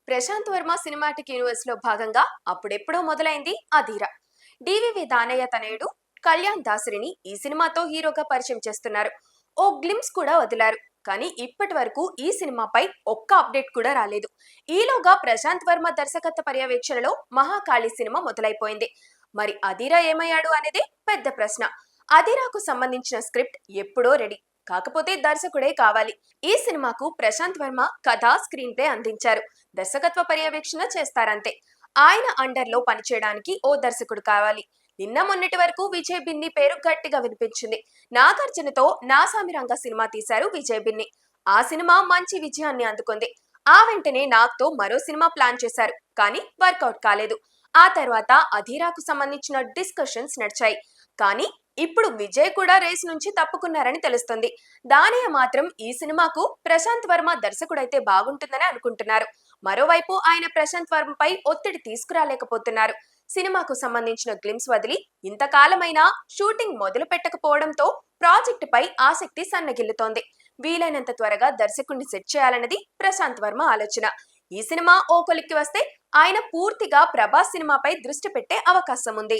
Prashanth Varma cinematic universe లో భాగంగా అప్పుడెప్పుడో మొదలైంది అధీర. డివివి దానయ్య తనయుడు కళ్యాణ్ దాసరిని ఈ సినిమాతో హీరోగా పరిచయం చేస్తున్నారు. ఓ గ్లిమ్స్ కూడా వదిలారు. కానీ ఇప్పటి వరకు ఈ సినిమాపై ఒక్క అప్డేట్ కూడా రాలేదు. ఈలోగా ప్రశాంత్ వర్మ దర్శకత్వ పర్యవేక్షణలో మహాకాళి సినిమా మొదలైపోయింది. మరి అధీరా ఏమయ్యాడు అనేది పెద్ద ప్రశ్న. అధీరాకు సంబంధించిన స్క్రిప్ట్ ఎప్పుడో రెడీ, కాకపోతే దర్శకుడే కావాలి. ఈ సినిమాకు ప్రశాంత్ వర్మ కథ, స్క్రీన్ ప్లే అందించారు. దర్శకత్వ పర్యవేక్షణ చేస్తారంతే. ఆయన అండర్లో పనిచేయడానికి ఓ దర్శకుడు కావాలి. నిన్న మొన్నటి వరకు విజయ్ బిన్ని పేరు గట్టిగా వినిపించింది. నాగార్జునతో నాసామిరంగ సినిమా తీశారు విజయ్ బిన్ని. ఆ సినిమా మంచి విజయాన్ని అందుకుంది. ఆ వెంటనే నాగ్తో మరో సినిమా ప్లాన్ చేశారు, కానీ వర్కౌట్ కాలేదు. ఆ తర్వాత అధీరాకు సంబంధించిన డిస్కషన్స్ నడిచాయి. కానీ ఇప్పుడు విజయ్ కూడా రేస్ నుంచి తప్పుకున్నారని తెలుస్తుంది. దానయ్య మాత్రం ఈ సినిమాకు ప్రశాంత్ వర్మ దర్శకుడైతే బాగుంటుందని అనుకుంటున్నారు. మరోవైపు ఆయన ప్రశాంత్ వర్మపై ఒత్తిడి తీసుకురాలేకపోతున్నారు. సినిమాకు సంబంధించిన గ్లిమ్స్ వదిలి ఇంతకాలమైనా షూటింగ్ మొదలు పెట్టకపోవడంతో ప్రాజెక్టుపై ఆసక్తి సన్నగిల్లుతోంది. వీలైనంత త్వరగా దర్శకుడిని సెట్ చేయాలన్నది ప్రశాంత్ వర్మ ఆలోచన. ఈ సినిమా ఓ కొలిక్కి వస్తే ఆయన పూర్తిగా ప్రభాస్ సినిమాపై దృష్టి పెట్టే అవకాశం ఉంది.